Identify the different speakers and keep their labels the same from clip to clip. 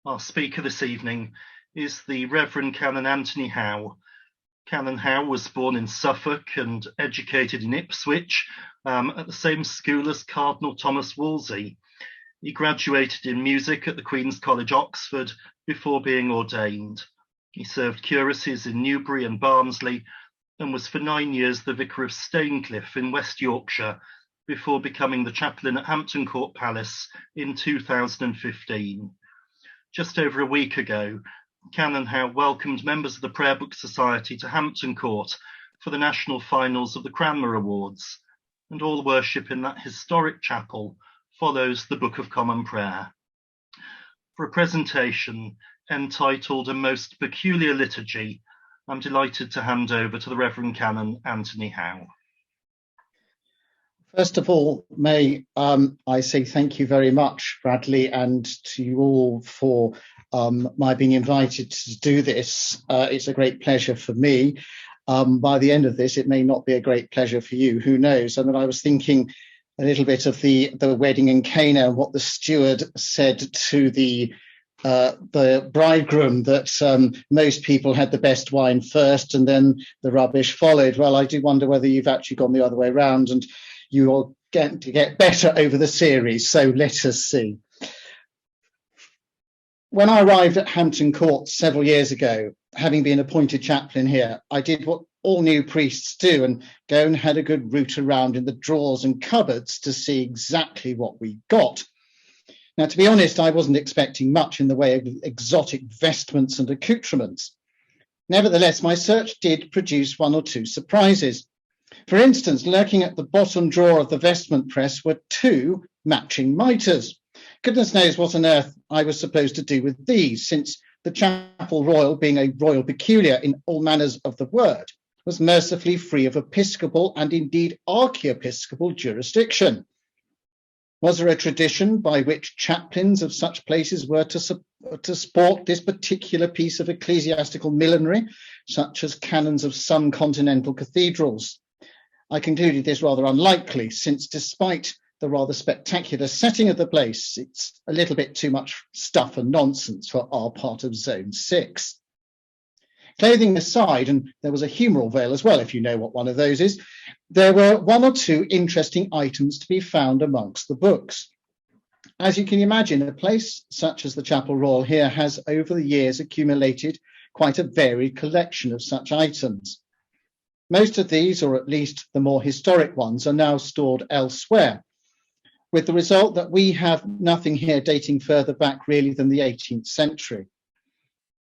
Speaker 1: Our speaker this evening is the Revd Canon Anthony Howe. Canon Howe was born in Suffolk and educated in Ipswich at the same school as Cardinal Thomas Wolsey. He graduated in music at the Queen's College, Oxford, before being ordained. He served curacies in Newbury and Barnsley and was for 9 years the Vicar of Staincliffe in West Yorkshire before becoming the chaplain at Hampton Court Palace in 2015. Just over a week ago, Canon Howe welcomed members of the Prayer Book Society to Hampton Court for the national finals of the Cranmer Awards, and all worship in that historic chapel follows the Book of Common Prayer. For a presentation entitled A Most Peculiar Liturgy, I'm delighted to hand over to the Revd Canon Anthony Howe.
Speaker 2: First of all, may I say thank you very much, Bradley, and to you all for my being invited to do this. It's a great pleasure for me. By the end of this, it may not be a great pleasure for you. Who knows? I mean, I was thinking a little bit of the wedding in Cana and what the steward said to the bridegroom, that most people had the best wine first and then the rubbish followed. Well, I do wonder whether you've actually gone the other way around and you are going to get better over the series, so let us see. When I arrived at Hampton Court several years ago, having been appointed chaplain here, I did what all new priests do and go and had a good root around in the drawers and cupboards to see exactly what we got. Now, to be honest, I wasn't expecting much in the way of exotic vestments and accoutrements. Nevertheless, my search did produce one or two surprises. For instance, lurking at the bottom drawer of the vestment press were two matching mitres. Goodness knows what on earth I was supposed to do with these, since the Chapel Royal, being a royal peculiar in all manners of the word, was mercifully free of episcopal and indeed archiepiscopal jurisdiction. Was there a tradition by which chaplains of such places were to sport this particular piece of ecclesiastical millinery, such as canons of some continental cathedrals? I concluded this rather unlikely, since despite the rather spectacular setting of the place, it's a little bit too much stuff and nonsense for our part of Zone 6. Clothing aside, and there was a humoral veil as well, if you know what one of those is, there were one or two interesting items to be found amongst the books. As you can imagine, a place such as the Chapel Royal here has over the years accumulated quite a varied collection of such items. Most of these, or at least the more historic ones, are now stored elsewhere, with the result that we have nothing here dating further back really than the 18th century.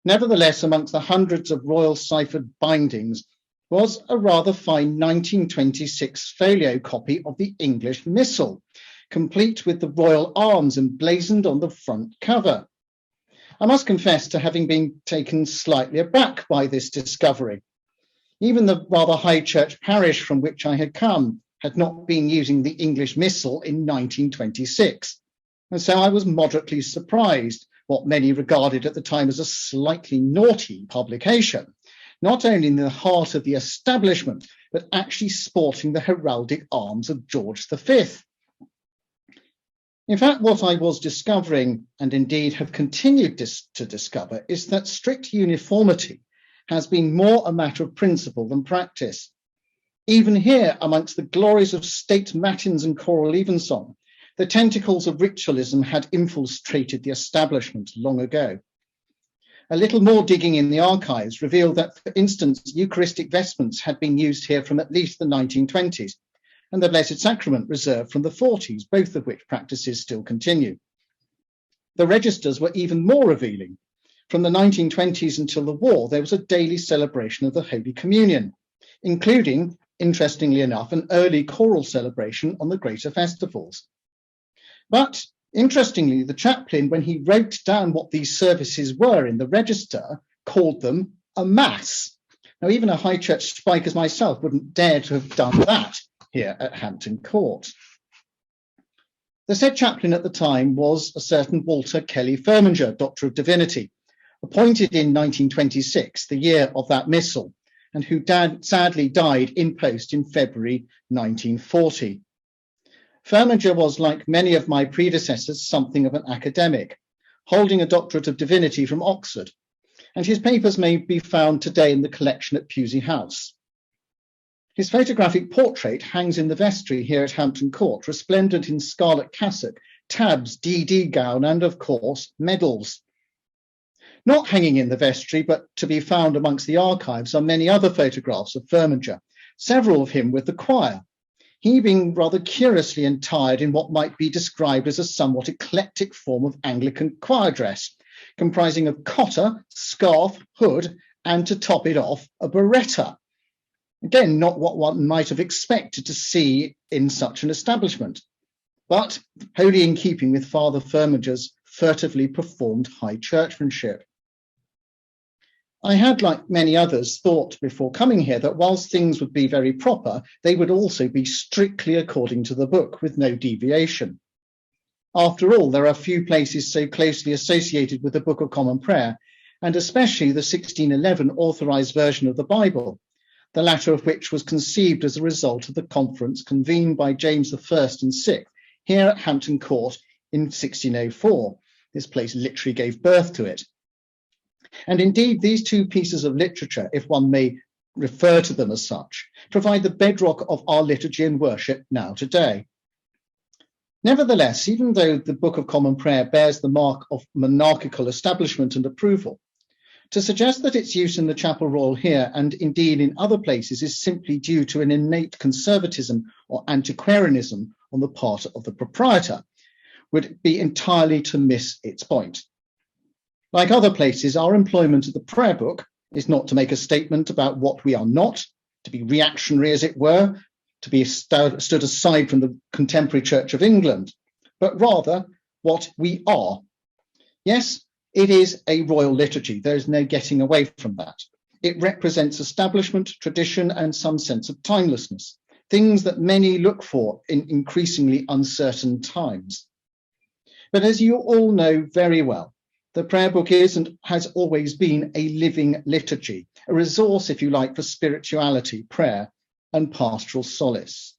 Speaker 2: Nevertheless, amongst the hundreds of royal ciphered bindings was a rather fine 1926 folio copy of the English Missal, complete with the royal arms emblazoned on the front cover. I must confess to having been taken slightly aback by this discovery. Even the rather high church parish from which I had come had not been using the English Missal in 1926, and so I was moderately surprised, what many regarded at the time as a slightly naughty publication, not only in the heart of the establishment, but actually sporting the heraldic arms of George V. In fact, what I was discovering, and indeed have continued to discover, is that strict uniformity has been more a matter of principle than practice. Even here, amongst the glories of state matins and choral evensong, the tentacles of ritualism had infiltrated the establishment long ago. A little more digging in the archives revealed that, for instance, Eucharistic vestments had been used here from at least the 1920s, and the Blessed Sacrament reserved from the 40s, both of which practices still continue. The registers were even more revealing. From the 1920s until the war, there was a daily celebration of the Holy Communion, including, interestingly enough, an early choral celebration on the greater festivals. But interestingly, the chaplain, when he wrote down what these services were in the register, called them a mass. Now, even a high church spike as myself wouldn't dare to have done that here at Hampton Court. The said chaplain at the time was a certain Walter Kelly Firminger, Doctor of Divinity, appointed in 1926, the year of that missal, and who sadly died in post in February 1940. Firminger was, like many of my predecessors, something of an academic, holding a Doctorate of Divinity from Oxford, and his papers may be found today in the collection at Pusey House. His photographic portrait hangs in the vestry here at Hampton Court, resplendent in scarlet cassock, tabs, DD gown, and, of course, medals. Not hanging in the vestry, but to be found amongst the archives, are many other photographs of Firminger, several of him with the choir, he being rather curiously attired in what might be described as a somewhat eclectic form of Anglican choir dress, comprising of cotter, scarf, hood, and to top it off, a biretta. Again, not what one might have expected to see in such an establishment, but wholly in keeping with Father Firminger's furtively performed high churchmanship. I had, like many others, thought before coming here that whilst things would be very proper, they would also be strictly according to the book with no deviation. After all, there are few places so closely associated with the Book of Common Prayer, and especially the 1611 authorised version of the Bible, the latter of which was conceived as a result of the conference convened by James I and VI here at Hampton Court in 1604. This place literally gave birth to it. And indeed, these two pieces of literature, if one may refer to them as such, provide the bedrock of our liturgy and worship now today. Nevertheless, even though the Book of Common Prayer bears the mark of monarchical establishment and approval, to suggest that its use in the Chapel Royal here and indeed in other places is simply due to an innate conservatism or antiquarianism on the part of the proprietor would be entirely to miss its point. Like other places, our employment of the prayer book is not to make a statement about what we are not, to be reactionary as it were, to be stood aside from the contemporary Church of England, but rather what we are. Yes, it is a royal liturgy. There is no getting away from that. It represents establishment, tradition, and some sense of timelessness, things that many look for in increasingly uncertain times. But as you all know very well, the prayer book is and has always been a living liturgy, a resource, if you like, for spirituality, prayer, and pastoral solace.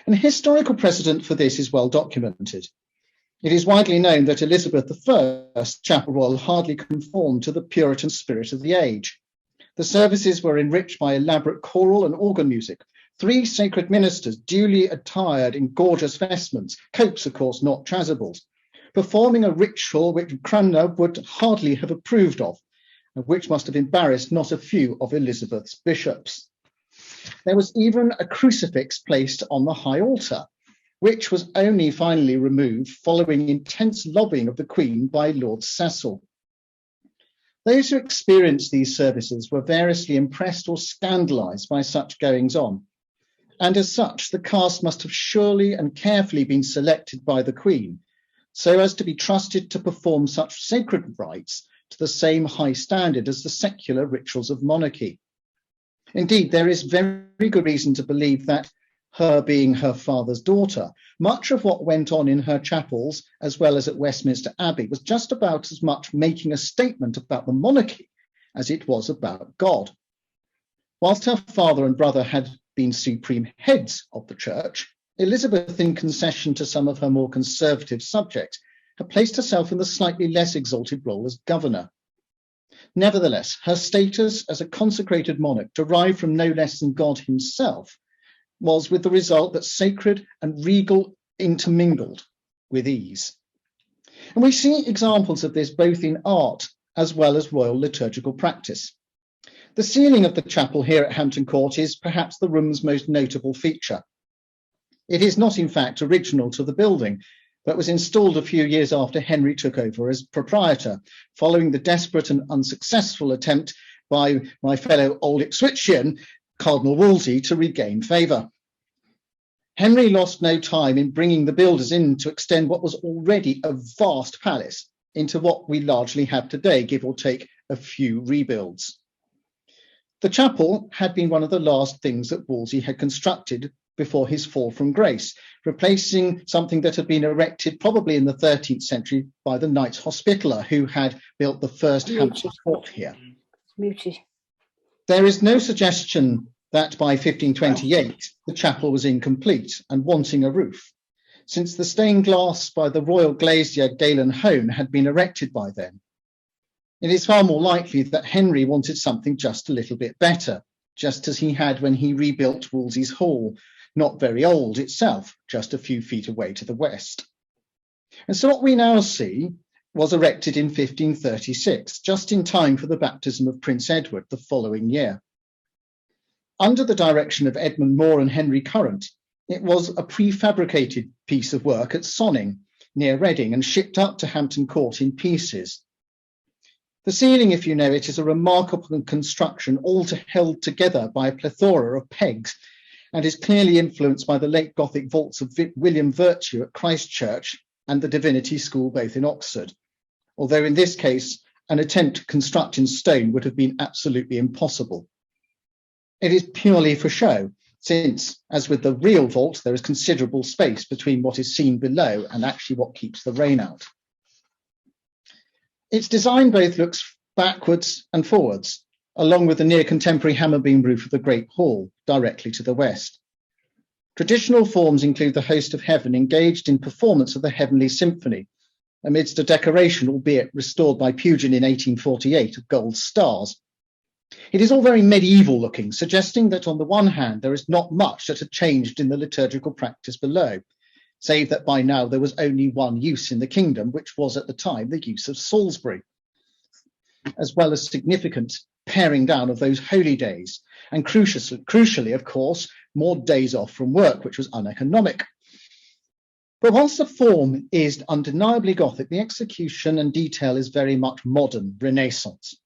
Speaker 2: An historical precedent for this is well documented. It is widely known that Elizabeth I's Chapel Royal hardly conformed to the Puritan spirit of the age. The services were enriched by elaborate choral and organ music, 3 sacred ministers duly attired in gorgeous vestments, copes of course not chasubles, performing a ritual which Cranmer would hardly have approved of, and which must have embarrassed not a few of Elizabeth's bishops. There was even a crucifix placed on the high altar, which was only finally removed following intense lobbying of the Queen by Lord Cecil. Those who experienced these services were variously impressed or scandalised by such goings-on, and as such the cast must have surely and carefully been selected by the Queen, so as to be trusted to perform such sacred rites to the same high standard as the secular rituals of monarchy. Indeed, there is very good reason to believe that, her being her father's daughter, much of what went on in her chapels, as well as at Westminster Abbey, was just about as much making a statement about the monarchy as it was about God. Whilst her father and brother had been supreme heads of the church, Elizabeth, in concession to some of her more conservative subjects, had placed herself in the slightly less exalted role as governor. Nevertheless, her status as a consecrated monarch, derived from no less than God himself, was with the result that sacred and regal intermingled with ease. And we see examples of this both in art as well as royal liturgical practice. The ceiling of the chapel here at Hampton Court is perhaps the room's most notable feature. It is not, in fact, original to the building, but was installed a few years after Henry took over as proprietor, following the desperate and unsuccessful attempt by my fellow old Ipswichian, Cardinal Wolsey, to regain favour. Henry lost no time in bringing the builders in to extend what was already a vast palace into what we largely have today, give or take a few rebuilds. The chapel had been one of the last things that Wolsey had constructed before his fall from grace, replacing something that had been erected probably in the 13th century by the Knights Hospitaller, who had built the first Hampton Court here. There is no suggestion that by 1528 the chapel was incomplete and wanting a roof. since the stained glass by the Royal Glazier Galen home had been erected by then. It is far more likely that Henry wanted something just a little bit better, just as he had when he rebuilt Wolsey's Hall, not very old itself, just a few feet away to the west. And so what we now see was erected in 1536, just in time for the baptism of Prince Edward the following year. Under the direction of Edmund Moore and Henry Currant, it was a prefabricated piece of work at Sonning, near Reading, and shipped up to Hampton Court in pieces. The ceiling, if you know it, is a remarkable construction, all held together by a plethora of pegs, and is clearly influenced by the late Gothic vaults of William Virtue at Christ Church and the Divinity School, both in Oxford. Although in this case, an attempt to construct in stone would have been absolutely impossible. It is purely for show, since, as with the real vault, there is considerable space between what is seen below and actually what keeps the rain out. Its design both looks backwards and forwards, along with the near contemporary hammer beam roof of the Great Hall, directly to the west. Traditional forms include the host of heaven engaged in performance of the Heavenly Symphony, amidst a decoration, albeit restored by Pugin in 1848, of gold stars. It is all very medieval looking, suggesting that on the one hand, there is not much that had changed in the liturgical practice below, save that by now there was only one use in the kingdom, which was at the time the use of Salisbury, as well as significant paring down of those holy days, and crucially, of course, more days off from work, which was uneconomic. But whilst the form is undeniably Gothic, the execution and detail is very much modern, Renaissance,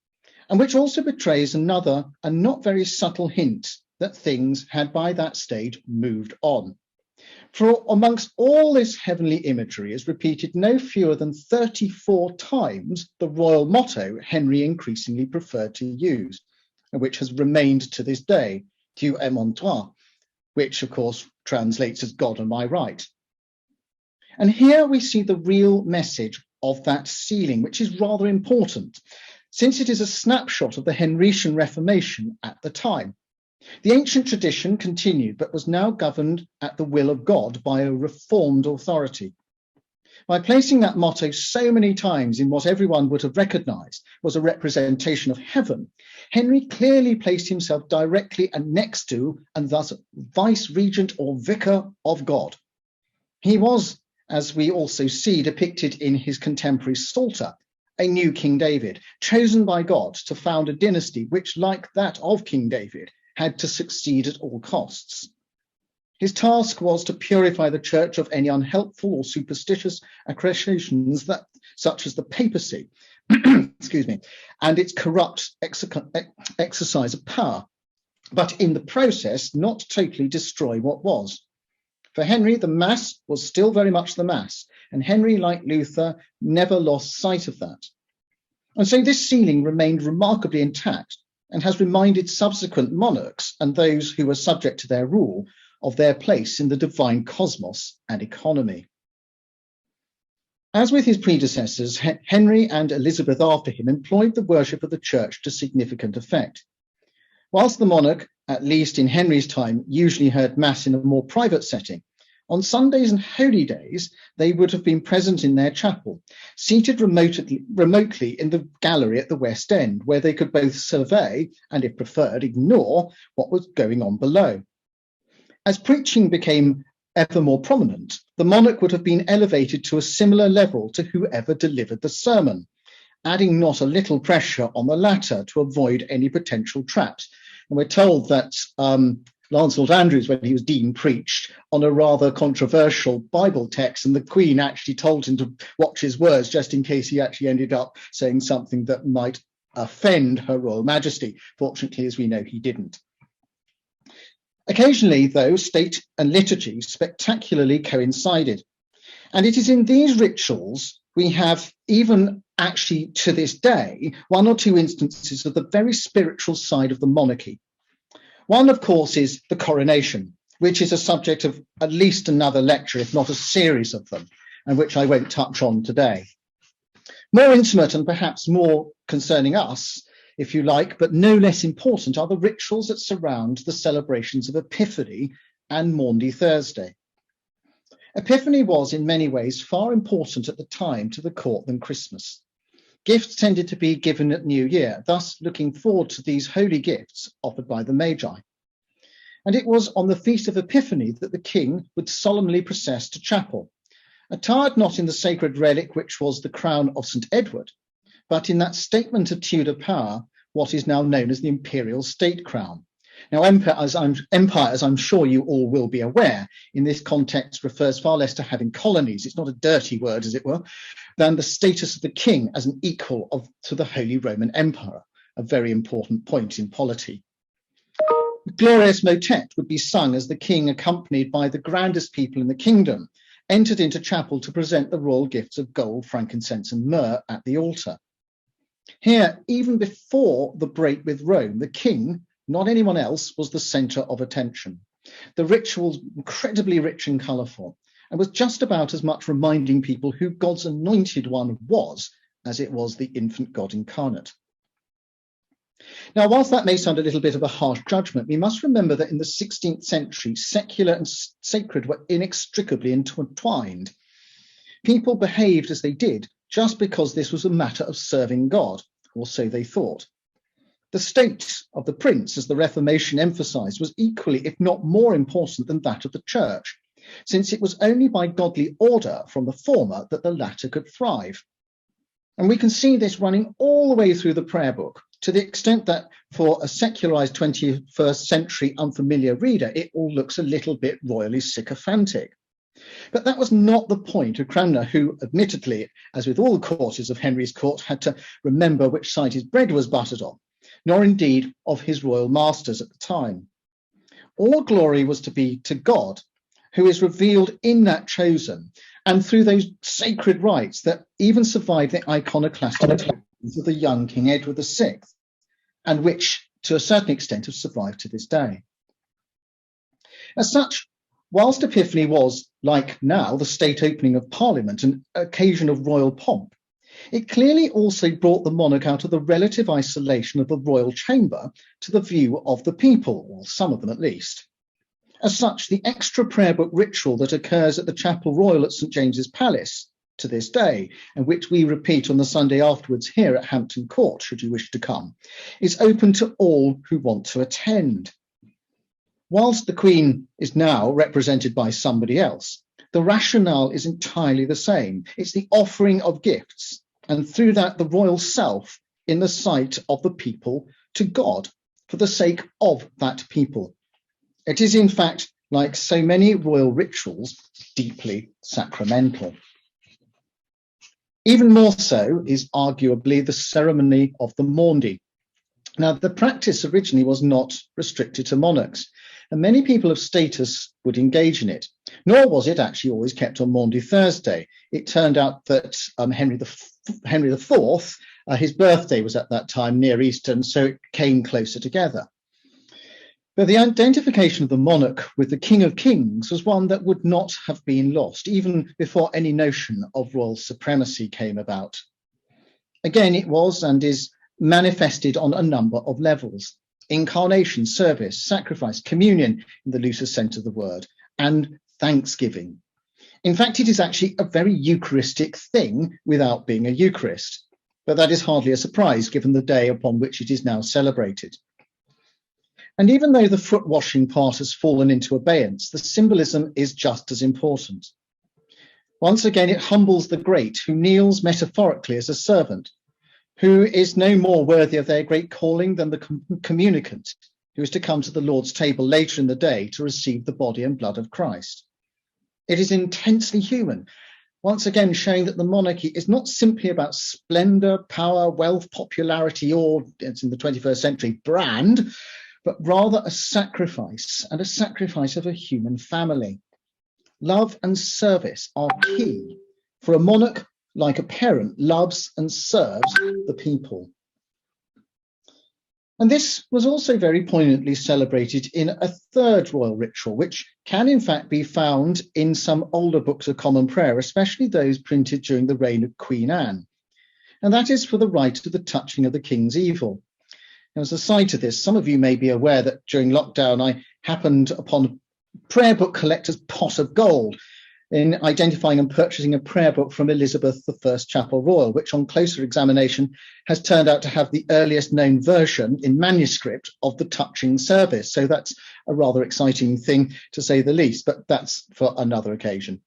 Speaker 2: and which also betrays another and not very subtle hint that things had by that stage moved on. For amongst all this heavenly imagery is repeated no fewer than 34 times the royal motto Henry increasingly preferred to use, and which has remained to this day, Tu es mon droit, which of course translates as God on my right. And here we see the real message of that ceiling, which is rather important, since it is a snapshot of the Henrician Reformation at the time. The ancient tradition continued, but was now governed at the will of God by a reformed authority. By placing that motto so many times in what everyone would have recognized was a representation of heaven, Henry clearly placed himself directly and next to, and thus vice-regent or vicar of God. He was, as we also see depicted in his contemporary Psalter, a new King David, chosen by God to found a dynasty which, like that of King David, had to succeed at all costs. His task was to purify the church of any unhelpful or superstitious accretions, such as the papacy, excuse me, and its corrupt exercise of power, but in the process not totally destroy what was. For Henry, the Mass was still very much the Mass, and Henry, like Luther, never lost sight of that. And so this ceiling remained remarkably intact, and has reminded subsequent monarchs and those who were subject to their rule of their place in the divine cosmos and economy. As with his predecessors, Henry and Elizabeth after him employed the worship of the church to significant effect. Whilst the monarch, at least in Henry's time, usually heard Mass in a more private setting, on Sundays and holy days, they would have been present in their chapel, seated remotely in the gallery at the West End, where they could both survey and, if preferred, ignore what was going on below. As preaching became ever more prominent, the monarch would have been elevated to a similar level to whoever delivered the sermon, adding not a little pressure on the latter to avoid any potential traps. And we're told that Lancelot Andrewes, when he was dean, preached on a rather controversial Bible text, and the Queen actually told him to watch his words just in case he actually ended up saying something that might offend Her Royal Majesty. Fortunately, as we know, he didn't. Occasionally, though, state and liturgy spectacularly coincided. And it is in these rituals we have, even actually to this day, one or two instances of the very spiritual side of the monarchy. One, of course, is the coronation, which is a subject of at least another lecture, if not a series of them, and which I won't touch on today. More intimate and perhaps more concerning us, if you like, but no less important, are the rituals that surround the celebrations of Epiphany and Maundy Thursday. Epiphany was in many ways far important at the time to the court than Christmas. Gifts tended to be given at New Year, thus looking forward to these holy gifts offered by the Magi. And it was on the Feast of Epiphany that the king would solemnly process to chapel, attired not in the sacred relic which was the crown of St. Edward, but in that statement of Tudor power, what is now known as the imperial state crown. Now, empire, as I'm sure you all will be aware, in this context refers far less to having colonies, it's not a dirty word, as it were, than the status of the king as an equal to the Holy Roman Emperor, a very important point in polity. The glorious motet would be sung as the king, accompanied by the grandest people in the kingdom, entered into chapel to present the royal gifts of gold, frankincense and myrrh at the altar. Here, even before the break with Rome, the king, not anyone else, was the centre of attention. The ritual was incredibly rich and colourful, and was just about as much reminding people who God's anointed one was, as it was the infant God incarnate. Now, whilst that may sound a little bit of a harsh judgment, we must remember that in the 16th century, secular and sacred were inextricably intertwined. People behaved as they did just because this was a matter of serving God, or so they thought. The state of the prince, as the Reformation emphasised, was equally, if not more important than that of the church, since it was only by godly order from the former that the latter could thrive. And we can see this running all the way through the prayer book, to the extent that for a secularised 21st century unfamiliar reader, it all looks a little bit royally sycophantic. But that was not the point of Cranmer, who admittedly, as with all courtiers of Henry's court, had to remember which side his bread was buttered on, nor indeed of his royal masters at the time. All glory was to be to God, who is revealed in that chosen and through those sacred rites that even survived the iconoclastic of the young King Edward VI, and which to a certain extent have survived to this day. As such, whilst Epiphany was, like now, the state opening of Parliament, an occasion of royal pomp, it clearly also brought the monarch out of the relative isolation of the royal chamber to the view of the people, or some of them at least. As such, the extra prayer book ritual that occurs at the Chapel Royal at St James's Palace to this day, and which we repeat on the Sunday afterwards here at Hampton Court, should you wish to come, is open to all who want to attend. Whilst the Queen is now represented by somebody else, the rationale is entirely the same. It's the offering of gifts, and through that, the royal self in the sight of the people to God, for the sake of that people. It is, in fact, like so many royal rituals, deeply sacramental. Even more so is arguably the ceremony of the Maundy. Now, the practice originally was not restricted to monarchs, and many people of status would engage in it, nor was it actually always kept on Maundy Thursday. It turned out that Henry IV, his birthday was at that time near Easter, and so it came closer together. But the identification of the monarch with the King of Kings was one that would not have been lost, even before any notion of royal supremacy came about. Again, it was and is manifested on a number of levels: incarnation, service, sacrifice, communion in the looser sense of the word, and thanksgiving. In fact, it is actually a very Eucharistic thing without being a Eucharist, but that is hardly a surprise given the day upon which it is now celebrated. And even though the foot washing part has fallen into abeyance, the symbolism is just as important. Once again, it humbles the great, who kneels metaphorically as a servant, who is no more worthy of their great calling than the communicant, who is to come to the Lord's table later in the day to receive the body and blood of Christ. It is intensely human, once again showing that the monarchy is not simply about splendour, power, wealth, popularity, or, as in the 21st century, brand, but rather a sacrifice, and a sacrifice of a human family. Love and service are key, for a monarch, like a parent, loves and serves the people. And this was also very poignantly celebrated in a third royal ritual, which can in fact be found in some older books of common prayer, especially those printed during the reign of Queen Anne. And that is for the rite of the touching of the king's evil. Now, as a side to this, some of you may be aware that during lockdown, I happened upon a prayer book collector's pot of gold, in identifying and purchasing a prayer book from Elizabeth I Chapel Royal, which on closer examination has turned out to have the earliest known version in manuscript of the touching service. So that's a rather exciting thing, to say the least, but that's for another occasion.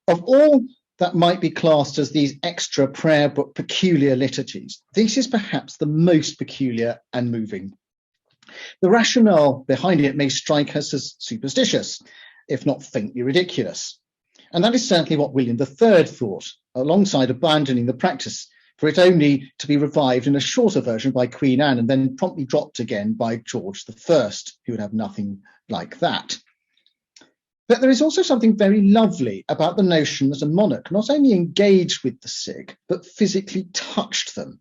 Speaker 2: Of all that might be classed as these extra prayer book peculiar liturgies, this is perhaps the most peculiar and moving. The rationale behind it may strike us as superstitious, if not faintly ridiculous. And that is certainly what William III thought, alongside abandoning the practice, for it only to be revived in a shorter version by Queen Anne and then promptly dropped again by George I, who would have nothing like that. But there is also something very lovely about the notion that a monarch not only engaged with the sick, but physically touched them.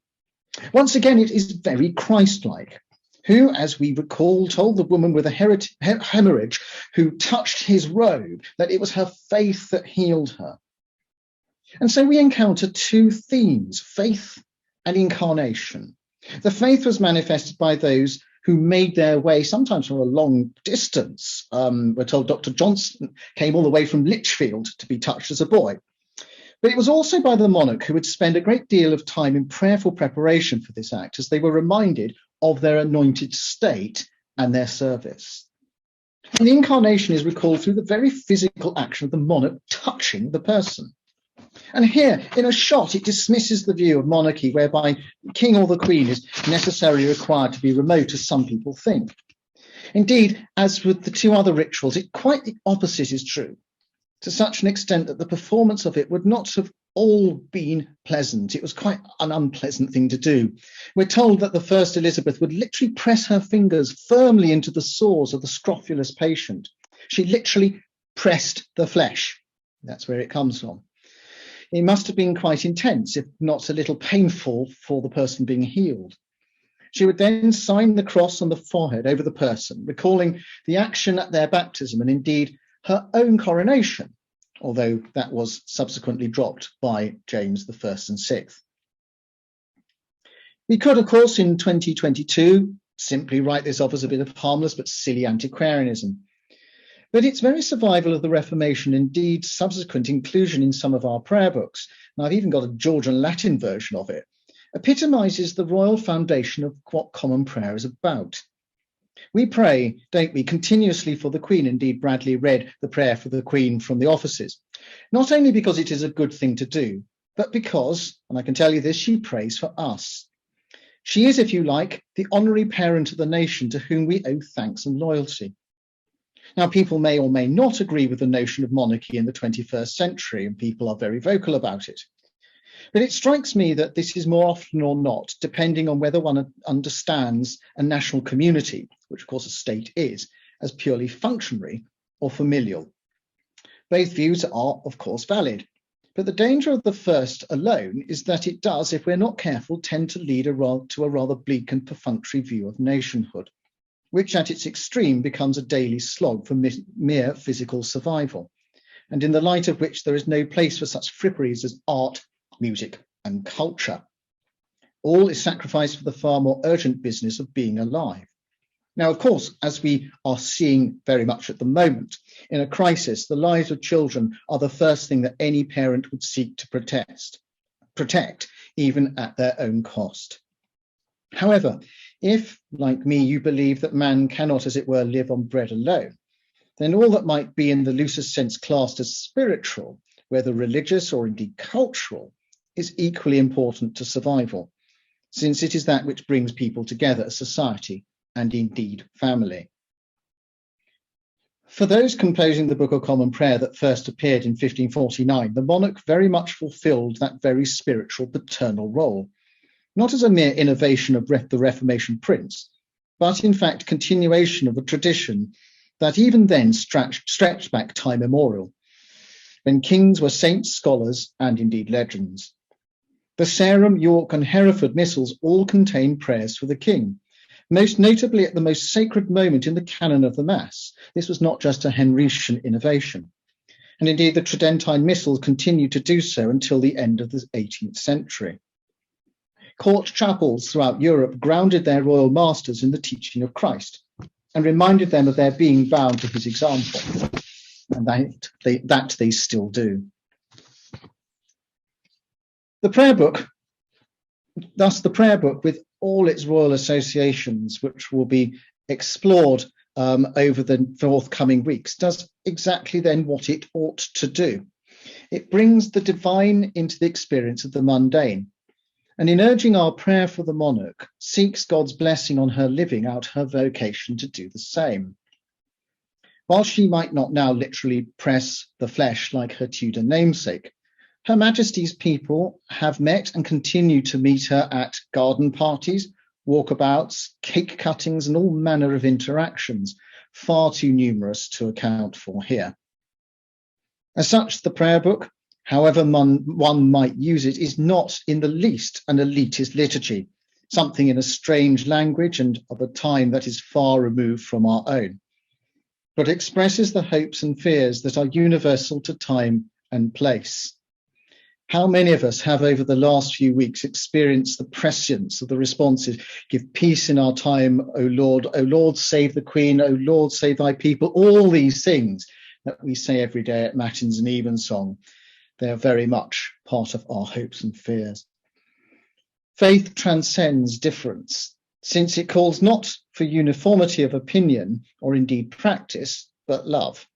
Speaker 2: Once again, it is very Christ-like, who, as we recall, told the woman with a hemorrhage who touched his robe that it was her faith that healed her. And so we encounter two themes, faith and incarnation. The faith was manifested by those who made their way, sometimes from a long distance. We're told Dr. Johnson came all the way from Lichfield to be touched as a boy. But it was also by the monarch who would spend a great deal of time in prayerful preparation for this act, as they were reminded of their anointed state and their service. And the incarnation is recalled through the very physical action of the monarch touching the person. And here, in a shot, it dismisses the view of monarchy whereby the king or the queen is necessarily required to be remote, as some people think. Indeed, as with the two other rituals, quite the opposite is true, to such an extent that the performance of it would not have all been pleasant. It was quite an unpleasant thing to do. We're told that the first Elizabeth would literally press her fingers firmly into the sores of the scrofulous patient. She literally pressed the flesh. That's where it comes from. It must have been quite intense, if not a little painful for the person being healed. She would then sign the cross on the forehead over the person, recalling the action at their baptism and indeed her own coronation, although that was subsequently dropped by James I and VI. We could, of course, in 2022, simply write this off as a bit of harmless but silly antiquarianism. But its very survival of the Reformation, indeed subsequent inclusion in some of our prayer books, and I've even got a Georgian Latin version of it, epitomises the royal foundation of what common prayer is about. We pray, don't we, continuously for the Queen. Indeed, Bradley read the prayer for the Queen from the offices, not only because it is a good thing to do, but because, and I can tell you this, she prays for us. She is, if you like, the honorary parent of the nation to whom we owe thanks and loyalty. Now, people may or may not agree with the notion of monarchy in the 21st century, and people are very vocal about it. But it strikes me that this is more often or not, depending on whether one understands a national community, which of course a state is, as purely functionary or familial. Both views are, of course, valid. But the danger of the first alone is that it does, if we're not careful, tend to lead to a rather bleak and perfunctory view of nationhood, which at its extreme becomes a daily slog for mere physical survival, and in the light of which there is no place for such fripperies as art, music, and culture. All is sacrificed for the far more urgent business of being alive. Now, of course, as we are seeing very much at the moment, in a crisis, the lives of children are the first thing that any parent would seek to protect, even at their own cost. However, if, like me, you believe that man cannot, as it were, live on bread alone, then all that might be in the loosest sense classed as spiritual, whether religious or indeed cultural, is equally important to survival, since it is that which brings people together as society and indeed family. For those composing the Book of Common Prayer that first appeared in 1549, the monarch very much fulfilled that very spiritual paternal role, not as a mere innovation of the Reformation prince, but in fact continuation of a tradition that even then stretched back time immemorial, when kings were saints, scholars, and indeed legends. The Sarum, York, and Hereford missals all contain prayers for the king, most notably at the most sacred moment in the canon of the Mass. This was not just a Henrician innovation. And indeed, the Tridentine missals continued to do so until the end of the 18th century. Court chapels throughout Europe grounded their royal masters in the teaching of Christ and reminded them of their being bound to his example. and that they still do. The prayer book, with all its royal associations, which will be explored over the forthcoming weeks, does exactly then what it ought to do. It brings the divine into the experience of the mundane, and in urging our prayer for the monarch, seeks God's blessing on her living out her vocation to do the same. While she might not now literally press the flesh like her Tudor namesake, Her Majesty's people have met and continue to meet her at garden parties, walkabouts, cake cuttings, and all manner of interactions, far too numerous to account for here. As such, the prayer book, however one might use it, is not in the least an elitist liturgy, something in a strange language and of a time that is far removed from our own, but expresses the hopes and fears that are universal to time and place. How many of us have over the last few weeks experienced the prescience of the responses, give peace in our time, O Lord, save the Queen, O Lord, save thy people, all these things that we say every day at Matins and Evensong. They are very much part of our hopes and fears. Faith transcends difference, since it calls not for uniformity of opinion or indeed practice, but love.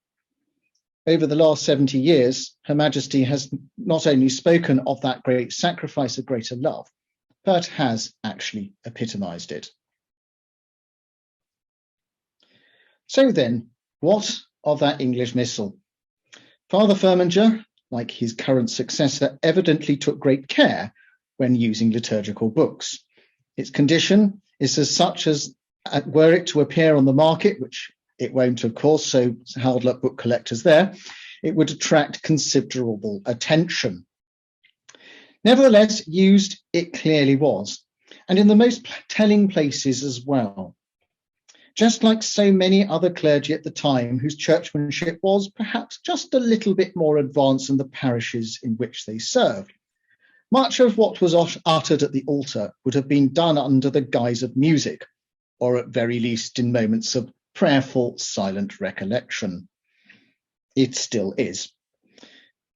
Speaker 2: Over the last 70 years, Her Majesty has not only spoken of that great sacrifice of greater love, but has actually epitomised it. So then, what of that English Missal? Father Firminger, like his current successor, evidently took great care when using liturgical books. Its condition is as such as, were it to appear on the market, which it won't, of course, so hard luck book collectors there, it would attract considerable attention. Nevertheless, used it clearly was, and in the most telling places as well. Just like so many other clergy at the time whose churchmanship was perhaps just a little bit more advanced than the parishes in which they served. Much of what was uttered at the altar would have been done under the guise of music, or at very least in moments of prayerful, silent recollection. It still is.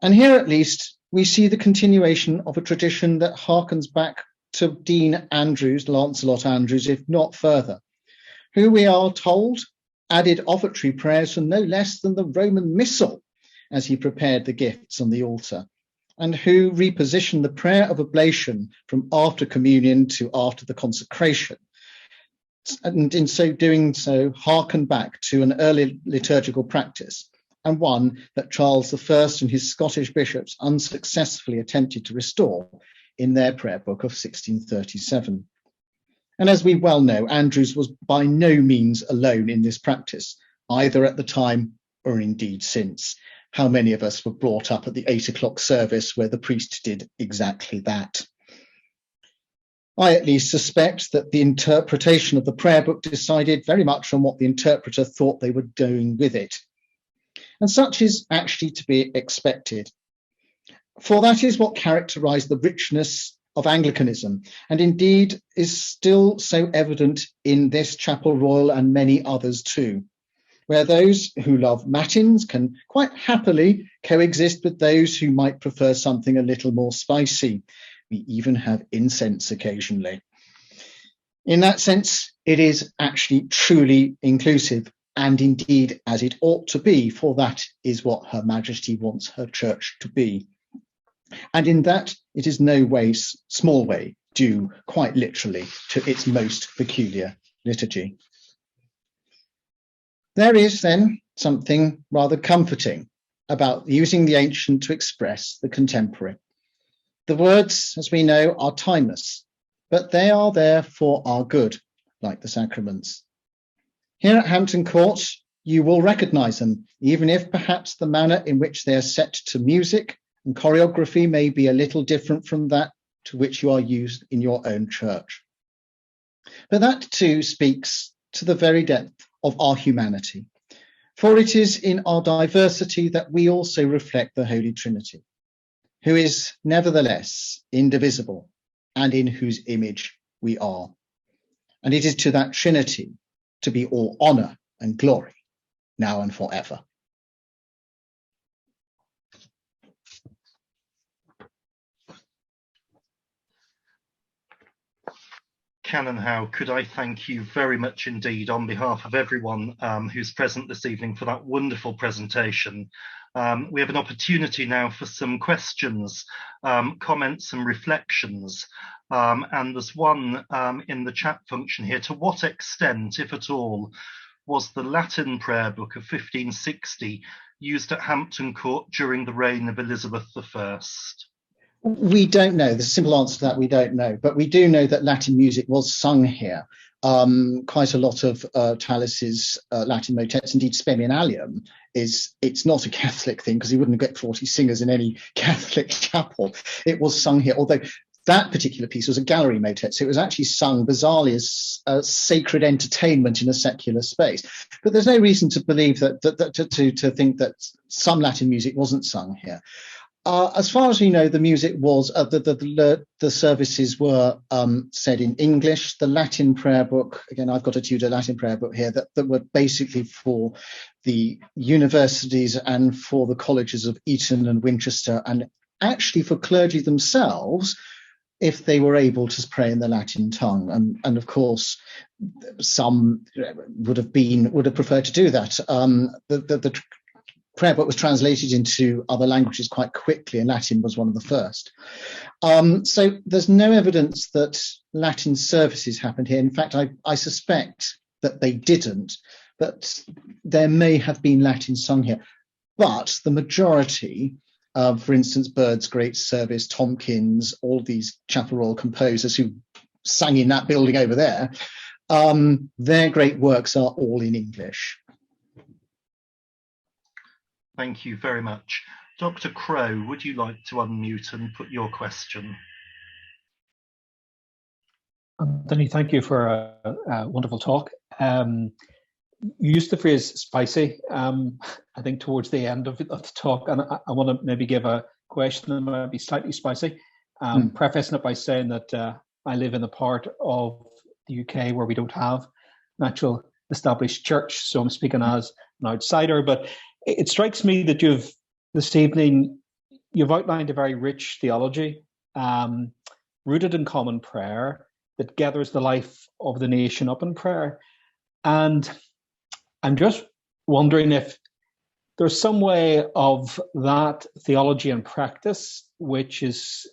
Speaker 2: And here at least we see the continuation of a tradition that harkens back to Dean Andrews, Lancelot Andrews, if not further, who we are told added offertory prayers for no less than the Roman Missal as he prepared the gifts on the altar, and who repositioned the prayer of oblation from after communion to after the consecration, and in so doing so harken back to an early liturgical practice, and one that Charles I and his Scottish bishops unsuccessfully attempted to restore in their prayer book of 1637. And as we well know, Andrews was by no means alone in this practice, either at the time or indeed since. How many of us were brought up at the 8 o'clock service where the priest did exactly that? I at least suspect that the interpretation of the prayer book decided very much on what the interpreter thought they were doing with it. And such is actually to be expected. For that is what characterised the richness of Anglicanism, and indeed is still so evident in this Chapel Royal and many others too, where those who love matins can quite happily coexist with those who might prefer something a little more spicy. We even have incense occasionally. In that sense, it is actually truly inclusive, and indeed as it ought to be, for that is what Her Majesty wants her church to be. And in that, it is no way, small way, due quite literally to its most peculiar liturgy. There is then something rather comforting about using the ancient to express the contemporary. The words, as we know, are timeless, but they are there for our good, like the sacraments. Here at Hampton Court, you will recognise them, even if perhaps the manner in which they are set to music and choreography may be a little different from that to which you are used in your own church. But that too speaks to the very depth of our humanity, for it is in our diversity that we also reflect the Holy Trinity, who is nevertheless indivisible and in whose image we are. And it is to that Trinity to be all honour and glory, now and forever.
Speaker 1: Canon Howe, could I thank you very much indeed on behalf of everyone who's present this evening for that wonderful presentation. We have an opportunity now for some questions, comments and reflections. And there's one in the chat function here. To what extent, if at all, was the Latin prayer book of 1560 used at Hampton Court during the reign of Elizabeth I?
Speaker 2: We don't know. The simple answer to that, we don't know. But we do know that Latin music was sung here. Quite a lot of Tallis's Latin motets, indeed Spem in Alium, it's not a Catholic thing because he wouldn't get 40 singers in any Catholic chapel. It was sung here, although that particular piece was a gallery motet, so it was actually sung bizarrely as a sacred entertainment in a secular space. But there's no reason to believe to think that some Latin music wasn't sung here. As far as we know, the music was the services were said in English. The Latin prayer book, again, I've got a Tudor Latin prayer book here that were basically for the universities and for the colleges of Eton and Winchester, and actually for clergy themselves, if they were able to pray in the Latin tongue. And of course, some would have preferred to do that. The prayer book was translated into other languages quite quickly, and Latin was one of the first. So there's no evidence that Latin services happened here. In fact, I suspect that they didn't, but there may have been Latin sung here. But the majority, for instance, Bird's great service, Tomkins, all these Chapel Royal composers who sang in that building over there, their great works are all in English.
Speaker 1: Thank you very much. Dr. Crow, would you like to unmute and put your question?
Speaker 3: Anthony, thank you for a wonderful talk. You used the phrase spicy, I think, towards the end of the talk, and I want to maybe give a question that might be slightly spicy, prefacing it by saying that I live in a part of the UK where we don't have an actual established church, so I'm speaking as an outsider, but it strikes me that this evening you've outlined a very rich theology, rooted in common prayer, that gathers the life of the nation up in prayer. And I'm just wondering if there's some way of that theology and practice which is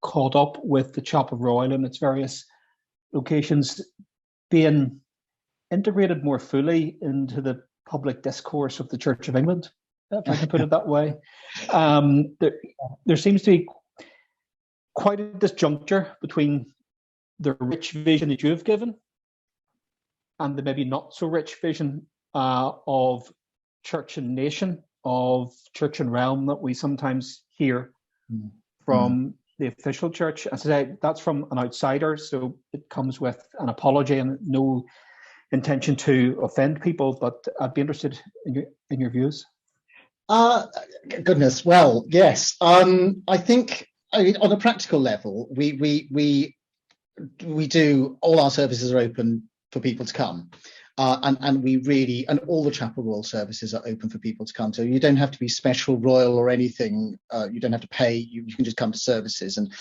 Speaker 3: caught up with the Chapel Royal and its various locations being integrated more fully into the public discourse of the Church of England, if I can put it that way. There seems to be quite a disjuncture between the rich vision that you've given and the maybe not so rich vision of church and nation, of church and realm that we sometimes hear from the official church. As I say, that's from an outsider, so it comes with an apology and no intention to offend people, but I'd be interested in your views.
Speaker 2: Goodness, well, yes. I think on a practical level, we do, all our services are open for people to come. And all the Chapel Royal services are open for people to come to. You don't have to be special royal or anything. You don't have to pay. You can just come to services, and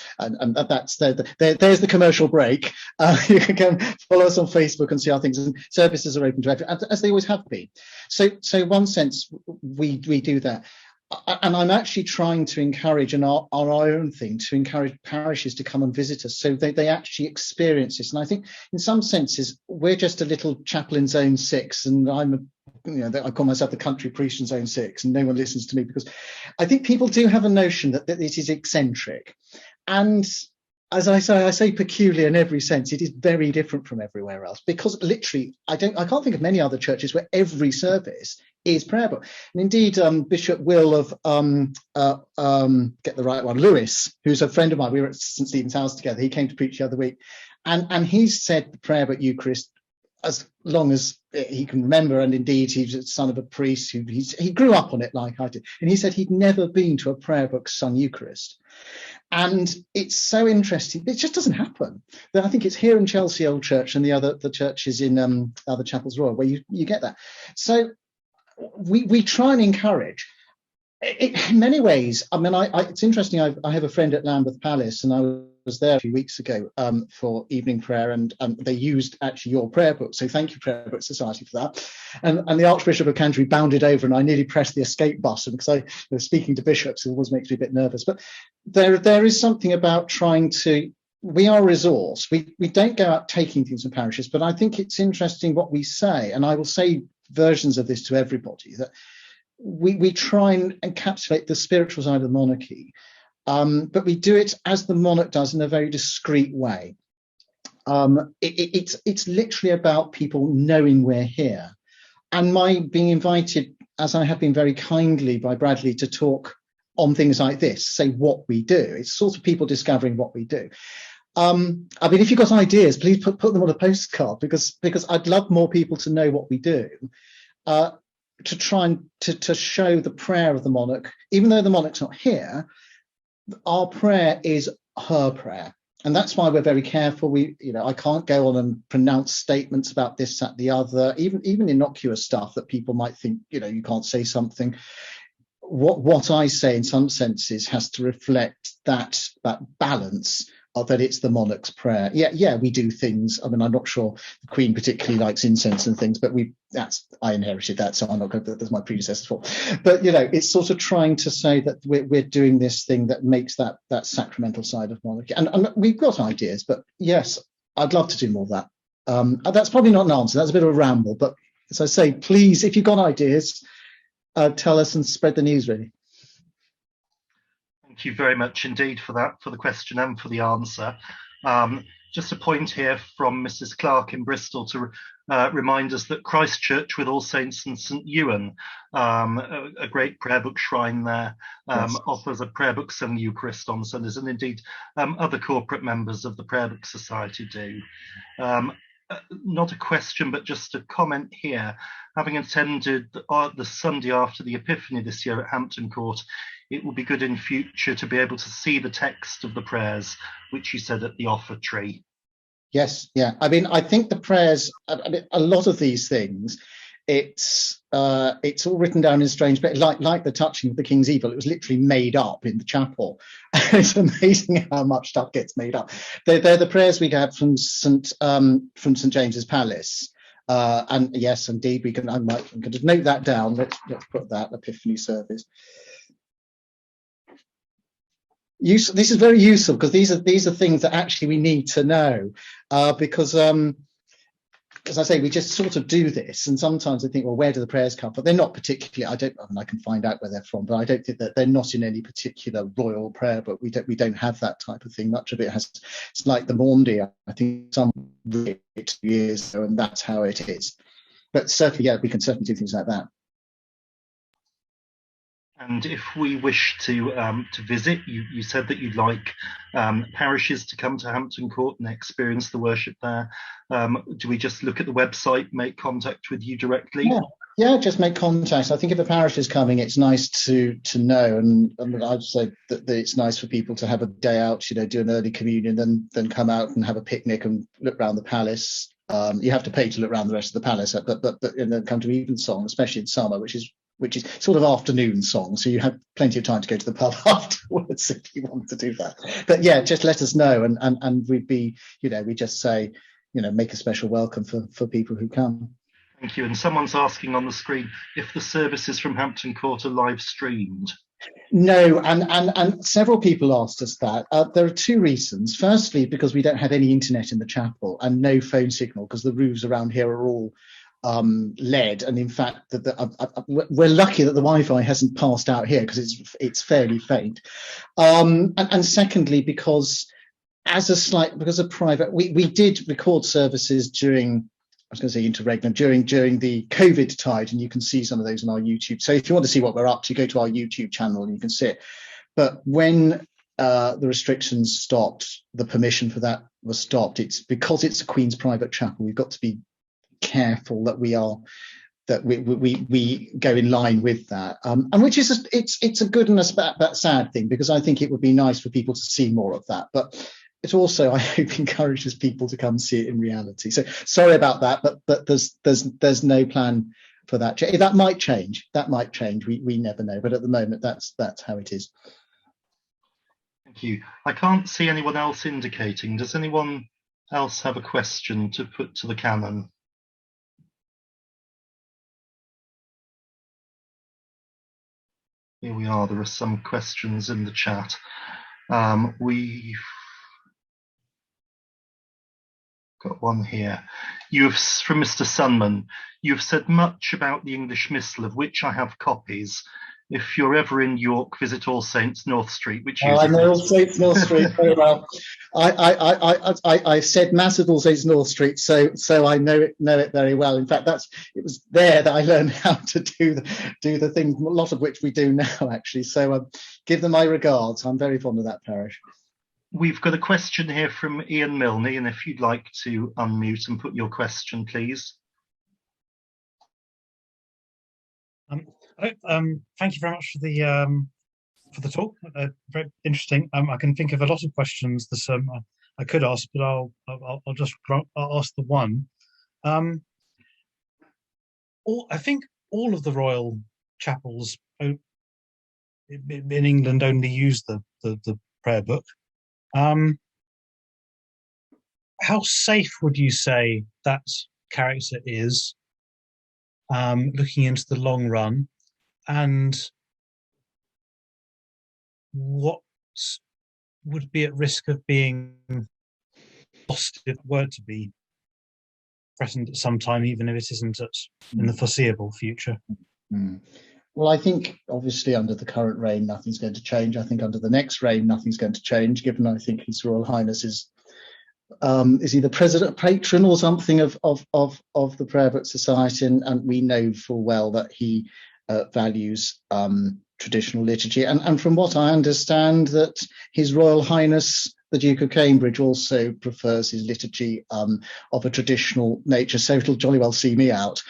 Speaker 2: that's there's the commercial break. You can come follow us on Facebook and see our things. And services are open to everyone, as they always have been. So in one sense, we do that. And I'm actually trying to encourage, and our own thing, to encourage parishes to come and visit us so they actually experience this. And I think in some senses, we're just a little chapel in Zone 6, and I call myself the country priest in Zone 6, and no one listens to me because I think people do have a notion that it is eccentric. And as I say peculiar in every sense. It is very different from everywhere else, because literally I can't think of many other churches where every service is prayer book. And indeed, Bishop Will of get the right one, Lewis, who's a friend of mine, we were at St Stephen's House together. He came to preach the other week, and he said the prayer book Eucharist as long as he can remember, and indeed he's the son of a priest who he grew up on it like I did, and he said he'd never been to a prayer book sung Eucharist. And it's so interesting. It just doesn't happen. I think it's here in Chelsea Old Church and the churches in other Chapels Royal where you get that. So we try and encourage it in many ways. I mean, it's interesting. I have a friend at Lambeth Palace, and I was there a few weeks ago for evening prayer, and they used actually your prayer book. So thank you, Prayer Book Society, for that. And the Archbishop of Canterbury bounded over, and I nearly pressed the escape button because I was speaking to bishops. It always makes me a bit nervous. But there is something about trying to. We are a resource. We don't go out taking things from parishes, but I think it's interesting what we say, and I will say versions of this to everybody, that we try and encapsulate the spiritual side of the monarchy, but we do it as the monarch does, in a very discreet way. It's literally about people knowing we're here, and my being invited, as I have been very kindly by Bradley, to talk on things like this, say what we do. It's sort of people discovering what we do. I mean, if you've got ideas, please put them on a postcard, because I'd love more people to know what we do, to try and to show the prayer of the monarch. Even though the monarch's not here, our prayer is her prayer. And that's why we're very careful. I can't go on and pronounce statements about this, that, the other, even innocuous stuff that people might think, you can't say something. What I say in some senses has to reflect that balance of that it's the monarch's prayer. Yeah, we do things. I mean, I'm not sure the Queen particularly likes incense and things, but I inherited that, so I'm not going to, that's my predecessor's fault. But it's sort of trying to say that we're doing this thing that makes that sacramental side of monarchy. And we've got ideas, but yes, I'd love to do more of that. That's probably not an answer. That's a bit of a ramble, but as I say, please, if you've got ideas, tell us and spread the news, really.
Speaker 1: Thank you very much indeed for that, for the question and for the answer. Just a point here from Mrs. Clark in Bristol to remind us that Christchurch with All Saints and St Ewan, a great prayer book shrine there, yes, offers a prayer book and Eucharist on Sundays, and indeed other corporate members of the Prayer Book Society do. Not a question, but just a comment here. Having attended the Sunday after the Epiphany this year at Hampton Court, it will be good in future to be able to see the text of the prayers, which you said at the offertory.
Speaker 2: Yes, yeah. I mean, I think the prayers, a lot of these things, it's all written down in strange, but like the touching of the King's Evil, it was literally made up in the chapel. It's amazing how much stuff gets made up. They're the prayers we had from St James's Palace. And yes, indeed, I'm going to note that down. Let's put that Epiphany service. This is very useful, because these are things that actually we need to know, because as I say, we just sort of do this, and sometimes I think, well, where do the prayers come from? They're not particularly. I can find out where they're from, but I don't think that they're not in any particular royal prayer book. We don't have that type of thing. Much of it it's like the Maundy, I think, some years ago, and that's how it is. But certainly, yeah, we can certainly do things like that.
Speaker 1: And if we wish to visit, you said that you'd like parishes to come to Hampton Court and experience the worship there. Do we just look at the website, make contact with you directly?
Speaker 2: Yeah, just make contact. I think if a parish is coming, it's nice to know, and I'd say that it's nice for people to have a day out, do an early communion, then come out and have a picnic and look around the palace. You have to pay to look around the rest of the palace, but then come to evensong, especially in summer, which is sort of afternoon song, so you have plenty of time to go to the pub afterwards if you want to do that. But yeah, just let us know, and we'd be, we just say, make a special welcome for people who come.
Speaker 1: Thank you. And someone's asking on the screen if the services from Hampton Court are live streamed.
Speaker 2: No, and several people asked us that. There are two reasons. Firstly, because we don't have any internet in the chapel and no phone signal, because the roofs around here are all lead, and in fact we're lucky that the Wi-Fi hasn't passed out here, because it's fairly faint. And secondly, because because of private, we did record services during, I was going to say interregnum, during the COVID tide, and you can see some of those on our YouTube. So if you want to see what we're up to, go to our YouTube channel and you can see it. But when the restrictions stopped, the permission for that was stopped. It's because it's a Queen's private chapel. We've got to be careful that we go in line with that, and which is it's a good and a sad thing, because I think it would be nice for people to see more of that, but it also, I hope, encourages people to come see it in reality. So sorry about that, but there's no plan for that. That might change. We never know, but at the moment that's how it is.
Speaker 1: Thank you. I can't see anyone else indicating. Does anyone else have a question to put to the canon? Here we are. There are some questions in the chat. We've got one here. From Mr. Sunman. You've said much about the English Missal, of which I have copies. If you're ever in York, visit All Saints North Street, which uses
Speaker 2: I know All Saints North Street very well. I said Mass at All Saints North Street, so I know it very well. In fact, it was there that I learned how to do the things, a lot of which we do now, actually. So give them my regards. I'm very fond of that parish.
Speaker 1: We've got a question here from Ian Milne, and if you'd like to unmute and put your question, please.
Speaker 4: Thank you very much for the talk. Very interesting. I can think of a lot of questions that I could ask, but I'll just ask the one. I think all of the royal chapels in England only use the prayer book. How safe would you say that character is, looking into the long run? And what would be at risk of being lost if it were to be present at some time, even if it isn't in the foreseeable future?
Speaker 2: Well, I think obviously under the current reign, nothing's going to change. I think under the next reign, nothing's going to change, given I think His Royal Highness is either president, patron, or something of the Prayer Book Society, and we know full well that he values traditional liturgy. And from what I understand, that His Royal Highness, the Duke of Cambridge, also prefers his liturgy of a traditional nature, so it'll jolly well see me out.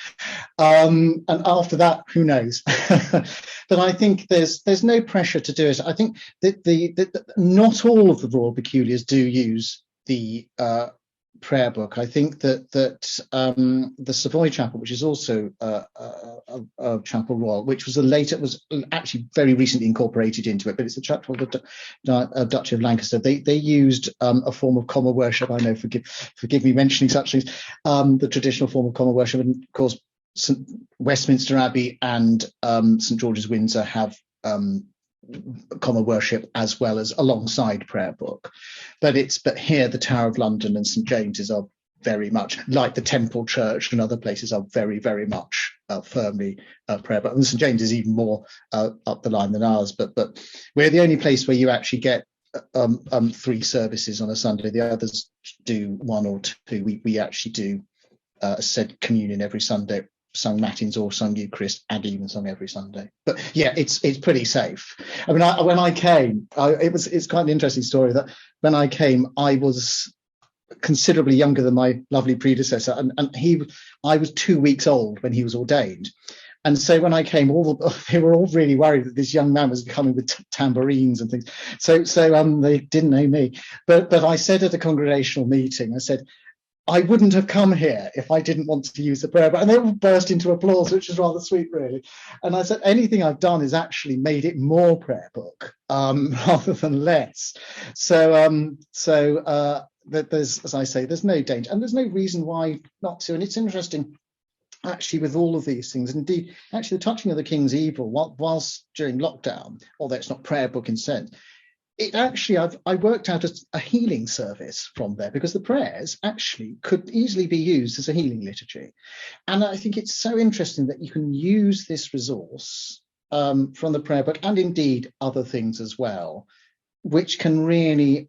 Speaker 2: And after that, who knows? But I think there's no pressure to do it. I think that not all of the Royal Peculiars do use the prayer book. I think that the Savoy Chapel, which is also a chapel royal, which was actually very recently incorporated into it, but it's a chapel of the Duchy of Lancaster. They used a form of common worship. I know, forgive me mentioning such things. The traditional form of common worship, and of course, Westminster Abbey and St George's Windsor have common worship as well as alongside prayer book, but here the Tower of London and St James's are very much, like the Temple Church and other places, are very, very much firmly prayer book, and St James is even more up the line than ours, but we're the only place where you actually get 3 services on a Sunday. The others do 1 or 2. We actually do said communion every Sunday, sung matins or sung Eucharist, and even sung every Sunday. But yeah, it's pretty safe. I mean, when I came, it's quite an interesting story that when I came, I was considerably younger than my lovely predecessor, and I was 2 weeks old when he was ordained. And so when I came, they were all really worried that this young man was coming with tambourines and things. So they didn't know me. But I said at a congregational meeting, I said, I wouldn't have come here if I didn't want to use the prayer book. And they all burst into applause, which is rather sweet, really. And I said, anything I've done is actually made it more prayer book rather than less. So there's, as I say, there's no danger, and there's no reason why not to. And it's interesting, actually, with all of these things. Indeed, actually, the touching of the King's Evil, whilst during lockdown, although it's not prayer book in sense, it actually, I worked out a healing service from there, because the prayers actually could easily be used as a healing liturgy. And I think it's so interesting that you can use this resource from the prayer book, and indeed other things as well, which can really,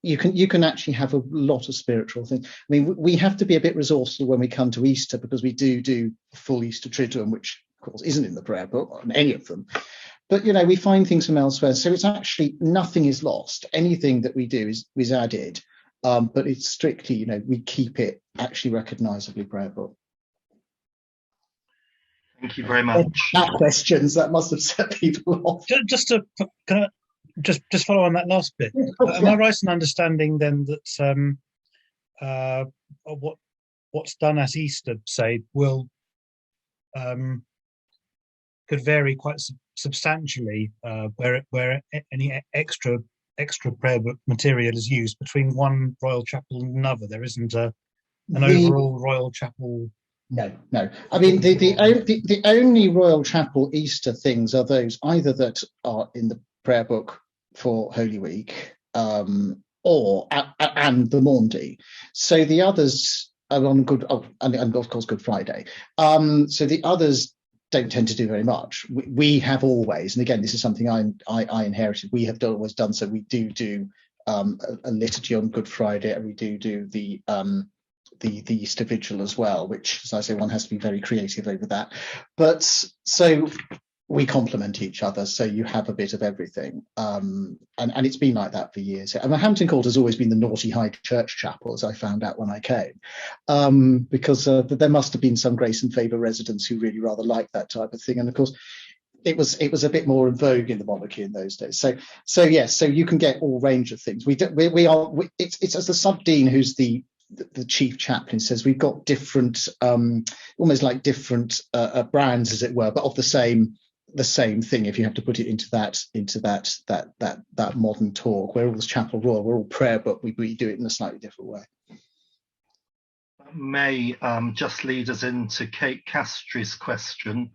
Speaker 2: you can actually have a lot of spiritual things. I mean, we have to be a bit resourceful when we come to Easter, because we do full Easter Triduum, which of course isn't in the prayer book, or in any of them. But, we find things from elsewhere. So it's actually, nothing is lost. Anything that we do is added. But it's strictly, we keep it actually recognisably prayer book.
Speaker 1: Thank you very much.
Speaker 2: That questions, that must have set people off.
Speaker 4: Just to just follow on that last bit. Am I right in understanding then that what's done at Easter, say, will could vary quite substantially where any extra prayer book material is used between one Royal Chapel and another. There isn't an overall Royal Chapel.
Speaker 2: No. I mean, the only Royal Chapel Easter things are those either that are in the prayer book for Holy Week, and the Maundy. So the others are on and of course Good Friday. So the others don't tend to do very much. We have always, and again, this is something I inherited. We have always done so. We do a liturgy on Good Friday, and we do the Easter Vigil as well, which, as I say, one has to be very creative over that. But so we complement each other, so you have a bit of everything. And it's been like that for years. I mean, Hampton Court has always been the naughty high church chapel, as I found out when I came, because there must have been some Grace and Favour residents who really rather liked that type of thing. And of course, it was a bit more in vogue in the monarchy in those days. So yes, so you can get all range of things. It's as the sub-dean, who's the chief chaplain, says, we've got different, almost like different brands, as it were, but of the same thing. If you have to put it into that modern talk, we're all Chapel Royal, we're all prayer, but we do it in a slightly different way.
Speaker 1: May just lead us into Kate Castri's question,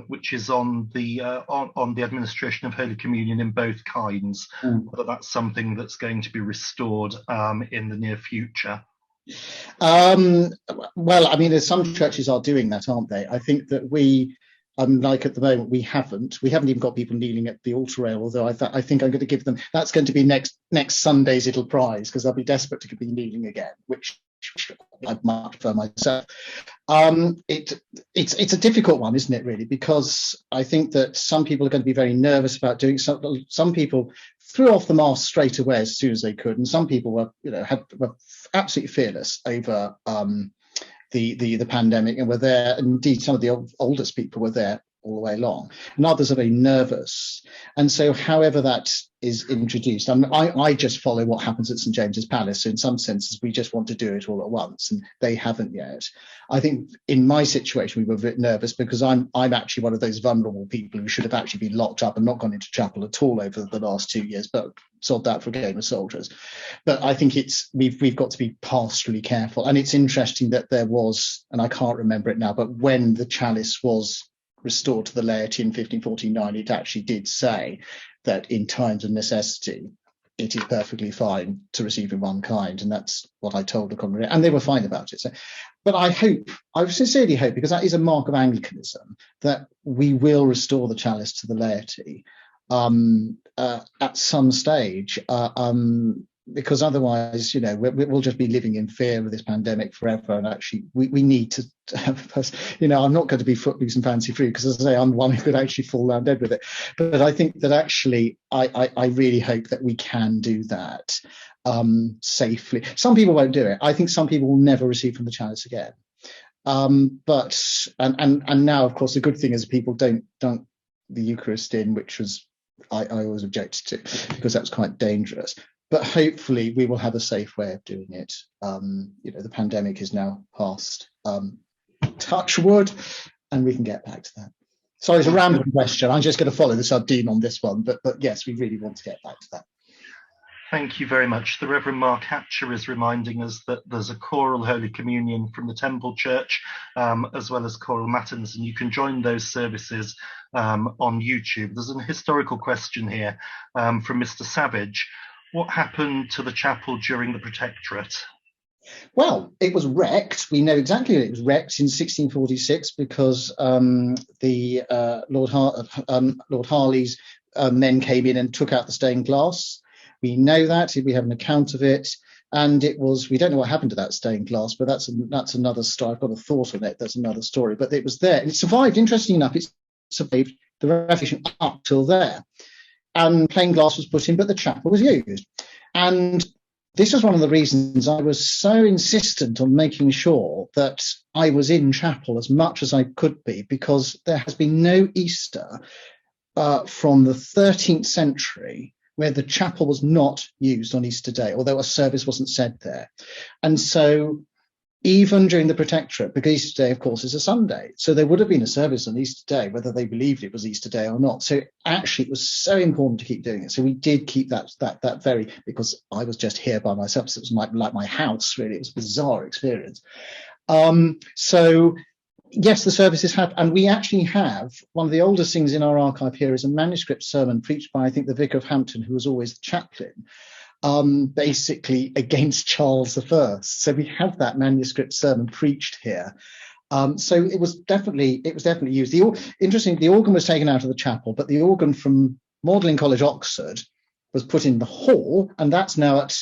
Speaker 1: which is on the administration of Holy Communion in both kinds, whether that's something that's going to be restored in the near future.
Speaker 2: Well, I mean, there's some churches are doing that, aren't they? I think that we, like at the moment, we haven't even got people kneeling at the altar rail, although I think I'm going to give them, that's going to be next Sunday's little prize, because they'll be desperate to be kneeling again, which I'd much prefer myself. It's a difficult one, isn't it, really? Because I think that some people are going to be very nervous about doing something. Some people threw off the mask straight away as soon as they could, and some people were absolutely fearless over the pandemic and were there. Indeed, some of the oldest people were there all the way along, and others are very nervous. And so however that is introduced, I just follow what happens at St James's Palace. So in some senses, we just want to do it all at once, and they haven't yet. I think in my situation, we were a bit nervous because I'm actually one of those vulnerable people who should have actually been locked up and not gone into chapel at all over the last 2 years, but sold that for a game of soldiers. But I think we've got to be pastorally careful. And it's interesting that there was, and I can't remember it now, but when the chalice was restored to the laity in 1549, it actually did say that in times of necessity, it is perfectly fine to receive in one kind, and that's what I told the congregation, and they were fine about it. So, but I sincerely hope, because that is a mark of Anglicanism, that we will restore the chalice to the laity at some stage, because otherwise, we'll just be living in fear of this pandemic forever. And actually, we need to have, I'm not going to be footloose and fancy free, because, as I say, I'm one who could actually fall down dead with it. But I think that actually, I really hope that we can do that safely. Some people won't do it. I think some people will never receive from the chalice again. But now, of course, the good thing is people don't dunk the Eucharist in, which was I always objected to, because that was quite dangerous. But hopefully we will have a safe way of doing it. The pandemic is now past, touch wood, and we can get back to that. Sorry, it's a random question. I'm just going to follow the sub-dean on this one, but yes, we really want to get back to that.
Speaker 1: Thank you very much. The Reverend Mark Hatcher is reminding us that there's a choral Holy Communion from the Temple Church, as well as choral matins, and you can join those services on YouTube. There's a historical question here from Mr. Savage. What happened to the chapel during the Protectorate?
Speaker 2: Well, it was wrecked. We know exactly that it was wrecked in 1646 because Lord Harley's men came in and took out the stained glass. We know that. We have an account of it. And it was, we don't know what happened to that stained glass, but that's another story. I've got a thought on it. That's another story. But it was there. And it survived. Interesting enough, it survived the Reformation up till there. And plain glass was put in, but the chapel was used. And this was one of the reasons I was so insistent on making sure that I was in chapel as much as I could be, because there has been no Easter from the 13th century where the chapel was not used on Easter Day, although a service wasn't said there. And so even during the Protectorate, because Easter Day, of course, is a Sunday. So there would have been a service on Easter Day, whether they believed it was Easter Day or not. So actually, it was so important to keep doing it. So we did keep that very, because I was just here by myself. So it was like my house, really. It was a bizarre experience. So yes, the services have, and we actually have one of the oldest things in our archive here is a manuscript sermon preached by, I think, the Vicar of Hampton, who was always the chaplain, basically against Charles I. So we have that manuscript sermon preached here. So it was definitely used. Interesting, the organ was taken out of the chapel, but the organ from Magdalen College, Oxford, was put in the hall, and that's now at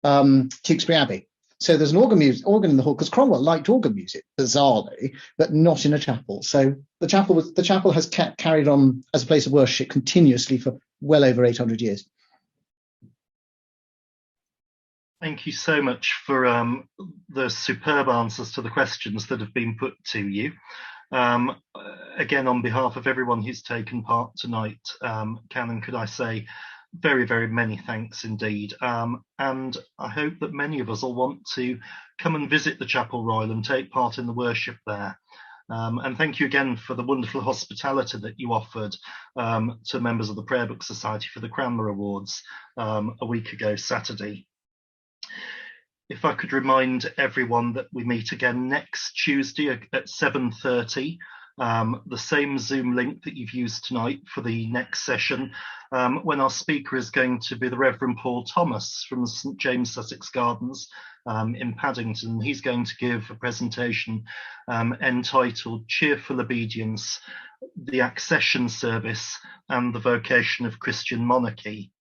Speaker 2: Tewkesbury Abbey. So there's an organ in the hall, because Cromwell liked organ music, bizarrely, but not in a chapel. So the chapel has carried on as a place of worship continuously for well over 800 years.
Speaker 1: Thank you so much for the superb answers to the questions that have been put to you. Again, on behalf of everyone who's taken part tonight, Canon, could I say very, very many thanks indeed. And I hope that many of us will want to come and visit the Chapel Royal and take part in the worship there. And thank you again for the wonderful hospitality that you offered to members of the Prayer Book Society for the Cranmer Awards a week ago, Saturday. If I could remind everyone that we meet again next Tuesday at 7:30, the same Zoom link that you've used tonight for the next session, when our speaker is going to be the Reverend Paul Thomas from St James Sussex Gardens in Paddington. He's going to give a presentation entitled Cheerful Obedience, the Accession Service and the Vocation of Christian Monarchy.